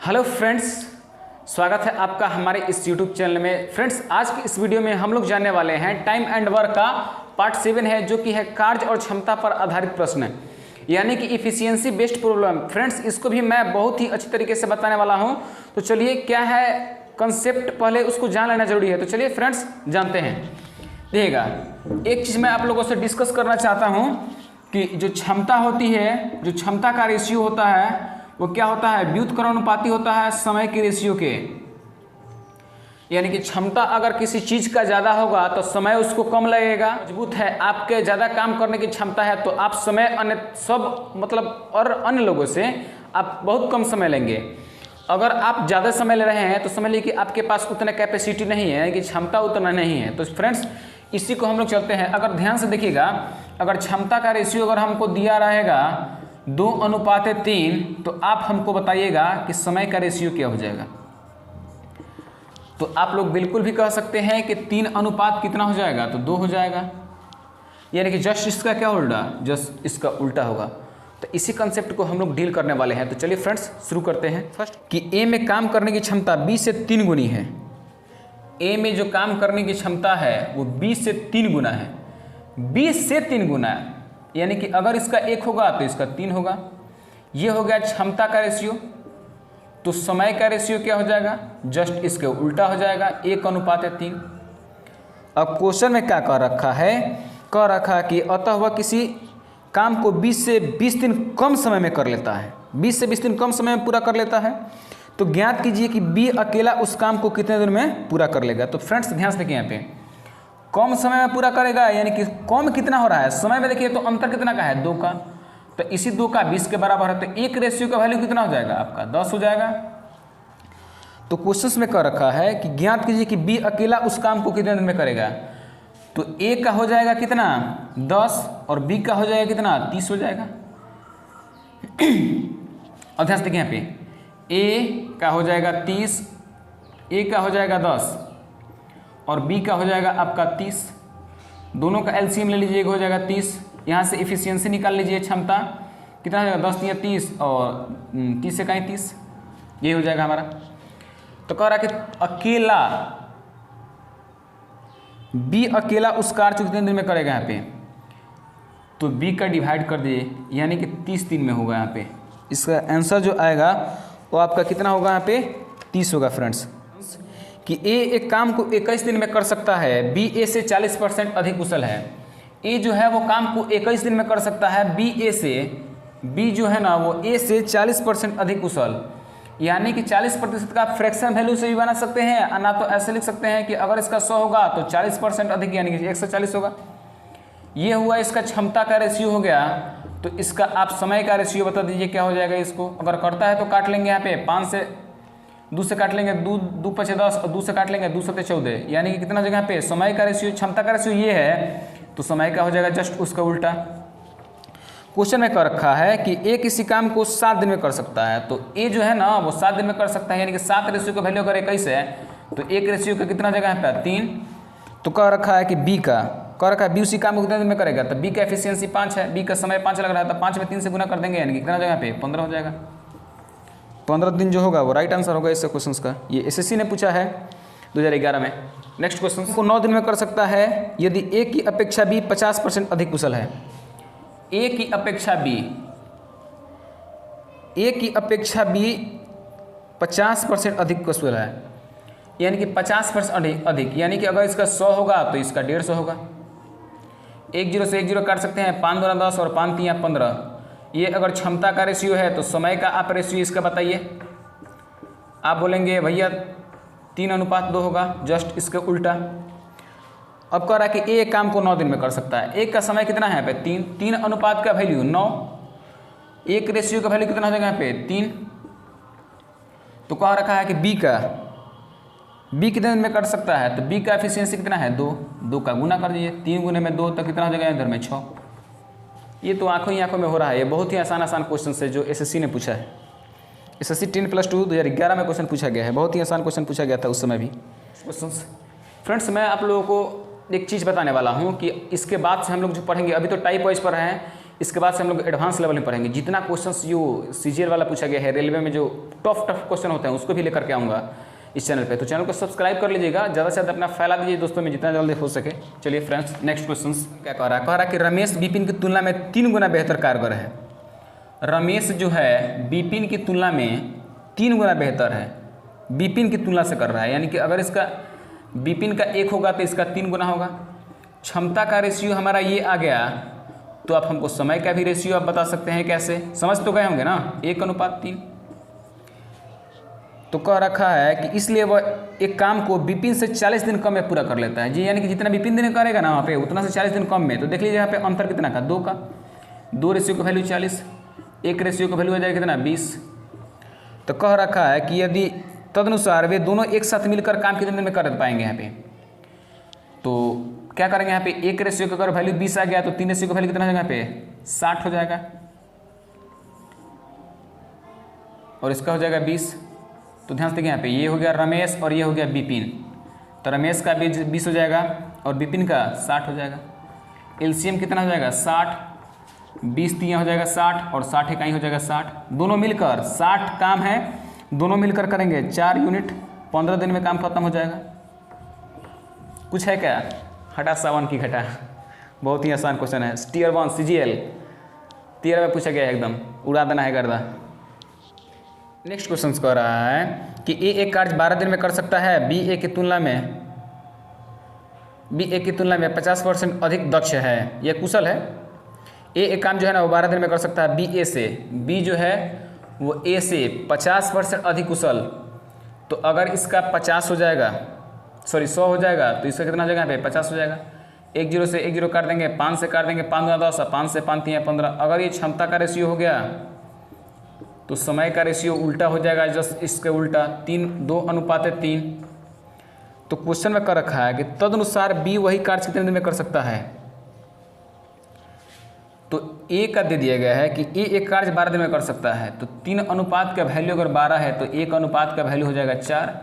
Hello friends, स्वागत है आपका हमारे इस यूट्यूब चैनल में। फ्रेंड्स, आज की इस वीडियो में हम लोग जानने वाले हैं टाइम एंड वर्क का पार्ट 7 है, जो कि है कार्य और क्षमता पर आधारित प्रश्न, यानी कि इफिशियंसी बेस्ड प्रॉब्लम। फ्रेंड्स, इसको भी मैं बहुत ही अच्छी तरीके से बताने वाला हूं। तो चलिए, क्या है कंसेप्ट, पहले उसको जान लेना जरूरी है। तो चलिए फ्रेंड्स, जानते हैं। देखिएगा, एक चीज़ मैं आप लोगों से डिस्कस करना चाहता हूँ कि जो क्षमता होती है, जो क्षमता का रेशियो होता है वो क्या होता है, व्युत्क्रमानुपाती होता है समय के रेशियो के। यानी कि क्षमता अगर किसी चीज का ज्यादा होगा तो समय उसको कम लगेगा। मजबूत है, आपके ज्यादा काम करने की क्षमता है तो आप समय अन्य लोगों से आप बहुत कम समय लेंगे। अगर आप ज़्यादा समय ले रहे हैं तो समझ लीजिए कि आपके पास उतना कैपेसिटी नहीं है, कि क्षमता उतना नहीं है। तो फ्रेंड्स, इसी को हम लोग चलते हैं। अगर ध्यान से देखिएगा, अगर क्षमता का रेशियो अगर हमको दिया रहेगा 2:3, तो आप हमको बताइएगा कि समय का रेशियो क्या हो जाएगा। तो आप लोग बिल्कुल भी कह सकते हैं कि 3 अनुपात कितना हो जाएगा, तो 2 हो जाएगा। यानी कि जस्ट इसका क्या उल्टा, जस्ट इसका उल्टा होगा। तो इसी कंसेप्ट को हम लोग डील करने वाले हैं। तो चलिए फ्रेंड्स, शुरू करते हैं। फर्स्ट कि ए में काम करने की क्षमता 20 से 3 गुनी है। ए में जो काम करने की क्षमता है वो 20 से 3 गुना है। 20 से 3 गुना है, यानी कि अगर इसका 1 होगा तो इसका 3 होगा। ये हो गया क्षमता का रेशियो। तो समय का रेशियो क्या हो जाएगा, जस्ट इसके उल्टा हो जाएगा, 1:3। अब क्वेश्चन में क्या कह रखा है, कह रखा कि अतः वह किसी काम को 20 से 20 दिन कम समय में कर लेता है। 20 से 20 दिन कम समय में पूरा कर लेता है। तो ज्ञात कीजिए कि बी अकेला उस काम को कितने दिन में पूरा कर लेगा। तो फ्रेंड्स, ध्यान से देखिए, यहाँ पे कम समय में पूरा करेगा, यानी कि कम कितना हो रहा है समय में। देखिए तो अंतर कितना का है, 2 का। तो इसी 2 का 20 के बराबर है, तो एक रेशियो का वैल्यू कितना हो जाएगा आपका, 10 हो जाएगा। तो क्वेश्चन में कह रखा है कि ज्ञात कीजिए कि बी अकेला उस काम को कितने दिन में करेगा। तो ए का हो जाएगा कितना, 10, और बी का हो जाएगा कितना, 30 हो जाएगा। और ध्यान से देखिए, यहाँ पे ए का हो जाएगा 30, ए का हो जाएगा 10 और बी का हो जाएगा आपका 30। दोनों का एलसीएम ले लीजिए, हो जाएगा 30। यहाँ से इफिशियंसी निकाल लीजिए, क्षमता कितना हो जाएगा, 10 या 30, और 30 से कहीं 30, ये हो जाएगा हमारा। तो कह रहा है कि अकेला बी अकेला उस कार्य को कितने दिन में करेगा। यहाँ पे तो बी का डिवाइड कर दिए, यानी कि 30 दिन में होगा। यहाँ पे इसका आंसर जो आएगा वो आपका कितना होगा, यहाँ पे 30 होगा। फ्रेंड्स, कि ए एक काम को 21 दिन में कर सकता है, बी ए से 40% अधिक कुशल है। ए जो है वो काम को 21 दिन में कर सकता है, बी जो है ना वो ए से 40% अधिक कुशल। यानी कि 40% का फ्रैक्शन वैल्यू से भी बना सकते हैं, ना तो ऐसे लिख सकते हैं कि अगर इसका 100 होगा तो 40% अधिक, यानी कि 140 होगा। ये हुआ इसका क्षमता का रेशियो हो गया। तो इसका आप समय का रेशियो बता दीजिए क्या हो जाएगा। इसको अगर करता है तो काट लेंगे, यहाँ पे 5 से 2 से काट लेंगे, 2 5 10, और 2 से काट लेंगे, 2 7 14, यानी कि कितना जगह पे समय का रेशियो, क्षमता का रेशियो ये है, तो समय का हो जाएगा जस्ट उसका उल्टा। क्वेश्चन में कह रखा है कि ए किसी काम को 7 दिन में कर सकता है। तो ए जो है ना वो 7 दिन में कर सकता है, यानी कि 7 रेशियो का वैल्यू अगर 21 है तो एक रेशियो का कितना जगह पे, 3। तो कह रखा है कि बी का, कह रखा है बी उसी काम को कितने दिन में करेगा। तो बी का एफिशिएंसी 5 है, बी का समय 5 लग रहा है, तो 5 में 3 से गुना कर देंगे, यानी कि कितना जगह पे, 15 हो जाएगा। 15 दिन जो होगा वो राइट आंसर होगा इस क्वेश्चन का। ये एसएससी ने पूछा है 2011 में। नेक्स्ट क्वेश्चन को 9 दिन में कर सकता है यदि ए की अपेक्षा बी 50% अधिक कुशल है। ए की अपेक्षा बी 50% अधिक कुशल है, यानी कि 50% अधिक, यानी कि अगर इसका 100 होगा तो इसका 150 होगा। 1 0 से 1 0 काट सकते हैं, 5 2 10 और 5 3 15। ये अगर क्षमता का रेशियो है तो समय का आप रेशियो इसका बताइए। आप बोलेंगे भैया 3:2 होगा, जस्ट इसके उल्टा। अब कह रहा है कि ए काम को 9 दिन में कर सकता है। एक का समय कितना है यहाँ पे, 3 अनुपात का वैल्यू 9, एक रेशियो का वैल्यू कितना हो जाएगा यहाँ पे, 3। तो कह रखा है कि बी कितने दिन में कर सकता है। तो बी का एफिशिएंसी कितना है, 2 का गुना कर दीजिए, 3 गुने में 2 तो कितना हो जाएगा इधर में 6। ये तो आंखों ही आंखों में हो रहा है। ये बहुत ही आसान क्वेश्चन है जो एसएससी ने पूछा है। एसएससी 10+2 2011 में क्वेश्चन पूछा गया है, बहुत ही आसान क्वेश्चन पूछा गया था उस समय भी क्वेश्चन। फ्रेंड्स, मैं आप लोगों को एक चीज़ बताने वाला हूँ कि इसके बाद से हम लोग जो पढ़ेंगे, अभी तो टाइप वाइज पर हैं इसके बाद से हम लोग एडवांस लेवल में पढ़ेंगे। जितना क्वेश्चंस जो सीजीएल वाला पूछा गया है, रेलवे में जो टफ क्वेश्चन होते हैं उसको भी लेकर के आऊँगा इस चैनल पे। तो चैनल को सब्सक्राइब कर लीजिएगा, ज़्यादा से ज़्यादा अपना फैला दीजिए दोस्तों में जितना जल्दी हो सके। चलिए फ्रेंड्स, नेक्स्ट क्वेश्चन क्या कह रहा है कि रमेश विपिन की तुलना में 3 गुना बेहतर कारगर है। रमेश जो है विपिन की तुलना में 3 गुना बेहतर है, विपिन की तुलना से कर रहा है, यानी कि अगर इसका विपिन का 1 होगा तो इसका 3 गुना होगा। क्षमता का रेशियो हमारा ये आ गया, तो आप हमको समय का भी रेशियो आप बता सकते हैं कैसे, समझ तो गए होंगे ना, 1:3। तो कह रखा है कि इसलिए वह एक काम को विपिन से 40 दिन कम में पूरा कर लेता है जी, यानी कि जितना विपिन दिन करेगा ना वहाँ पे उतना से 40 दिन कम में। तो देख लीजिए यहाँ पे अंतर कितना का, 2 का, 2 रेशियो का वैल्यू 40, 1 रेशियो का वैल्यू आ जाएगा कितना, 20। तो कह रखा है कि यदि तदनुसार वे दोनों एक साथ मिलकर काम कितने दिन में कर पाएंगे यहाँ पे, तो क्या करेंगे यहाँ पे 1 रेशियो का अगर वैल्यू 20 आ गया तो 3 रेशियो का वैल्यू कितना हो जाएगा यहाँ पे, 60 हो जाएगा, और इसका हो जाएगा 20। तो ध्यान से देखिए यहाँ पे ये हो गया रमेश और ये हो गया विपिन, तो रमेश का 20 हो जाएगा और विपिन का 60 हो जाएगा। एलसीएम कितना हो जाएगा, 60, 20 3 हो जाएगा 60 और 60 इकाई हो जाएगा 60। दोनों मिलकर 60 काम है, दोनों मिलकर करेंगे 4 यूनिट, 15 दिन में काम खत्म हो जाएगा। कुछ है क्या, हटा सावन की घटा, बहुत ही आसान क्वेश्चन है। टियर 1 सीजीएल 13 में पूछा गया है, एकदम उड़ा देना है गर्दा। नेक्स्ट क्वेश्चन कह रहा है कि ए एक कार्य 12 दिन में कर सकता है, बी ए की तुलना में 50% अधिक दक्ष है, यह कुशल है। ए एक काम जो है ना वो 12 दिन में कर सकता है बी ए से, बी जो है वो ए से 50% अधिक कुशल। तो अगर इसका 50 हो जाएगा, सॉरी 100 हो जाएगा, तो इसका कितना हो जाएगा यहाँ पे 50 हो जाएगा। 1 0 से 1 0 काट देंगे, 5 से काट देंगे, 5 गुना 10, 5 से 5 3 15। अगर ये क्षमता का रेशियो हो गया तो समय का रेशियो उल्टा हो जाएगा, जस्ट इसके उल्टा 2:3। तो क्वेश्चन में कर रखा है कि तदनुसार बी वही कार्य कितने दिन में कर सकता है। तो ए का दे दिया गया है कि ए एक कार्य 12 दिन में कर सकता है, तो 3 अनुपात का वैल्यू अगर 12 है तो 1 अनुपात का वैल्यू हो जाएगा 4।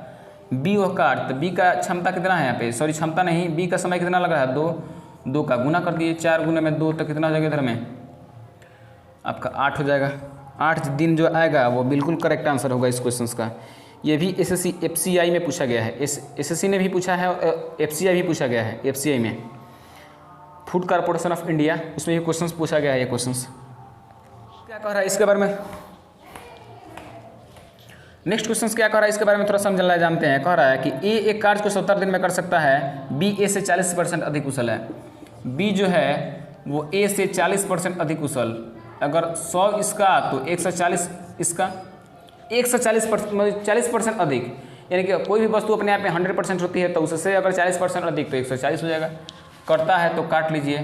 बी वह कार्य, तो बी का क्षमता कितना है यहाँ पे, सॉरी क्षमता नहीं, बी का समय कितना लग रहा है, 2 का गुना कर दिए, 4 गुना में 2 तो कितना हो जाएगा इधर में आपका 8 हो जाएगा। 8 दिन जो आएगा वो बिल्कुल करेक्ट आंसर होगा इस क्वेश्चन का। ये भी एसएससी एफसीआई में पूछा गया है, एसएससी ने भी पूछा है, एफसीआई भी पूछा गया है। एफसीआई में फूड कॉर्पोरेशन ऑफ इंडिया, उसमें भी क्वेश्चंस पूछा गया है। ये क्वेश्चंस क्या कह रहा है इसके बारे में, नेक्स्ट क्वेश्चंस क्या कह रहा है इसके बारे में थोड़ा समझना जानते हैं। कह रहा है कि ए एक कार्य को 70 दिन में कर सकता है, बी ए से 40% अधिक कुशल है। बी जो है वो ए से 40% अधिक कुशल, अगर 100 इसका तो 140 इसका, 40% अधिक, यानी कि कोई भी वस्तु अपने आप में 100% होती है तो उससे अगर 40% अधिक तो 140 हो जाएगा। करता है तो काट लीजिए,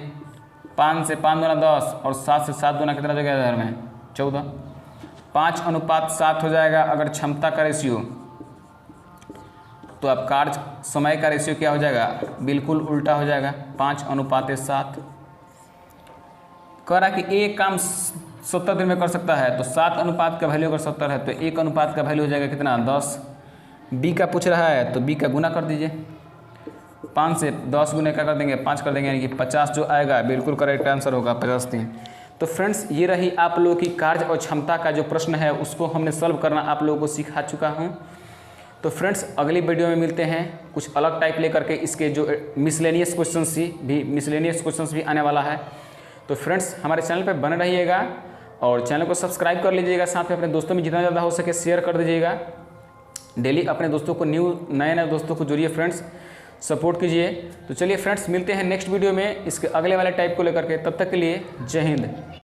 5 से 5 गुना 10 और 7 से 7 गुना कितना जगह इधर में 14, 5:7 हो जाएगा। अगर क्षमता का रेशियो तो अब कार्य समय का रेशियो क्या हो जाएगा, बिल्कुल उल्टा हो जाएगा, 5:7। कह रहा कि एक काम 70 दिन में कर सकता है, तो 7 अनुपात का वैल्यू अगर 70 है तो 1 अनुपात का वैल्यू हो जाएगा कितना, 10। बी का पूछ रहा है तो बी का गुना कर दीजिए, 5 से 10 गुने का कर देंगे, 5 कर देंगे, यानी कि 50 जो आएगा बिल्कुल करेक्ट आंसर होगा, 50 दिन। तो फ्रेंड्स ये रही आप लोगों की कार्य और क्षमता का जो प्रश्न है उसको हमने सॉल्व करना आप लोगों को सिखा चुका हूँ। तो फ्रेंड्स अगली वीडियो में मिलते हैं कुछ अलग टाइप लेकर के, इसके जो मिसलेनियस क्वेश्चंस भी आने वाला है। तो फ्रेंड्स हमारे चैनल पे बने रहिएगा और चैनल को सब्सक्राइब कर लीजिएगा, साथ में अपने दोस्तों में जितना ज़्यादा हो सके शेयर कर दीजिएगा। डेली अपने दोस्तों को नए दोस्तों को जोड़िए फ्रेंड्स, सपोर्ट कीजिए। तो चलिए फ्रेंड्स मिलते हैं नेक्स्ट वीडियो में इसके अगले वाले टाइप को लेकर के, तब तक के लिए जय हिंद।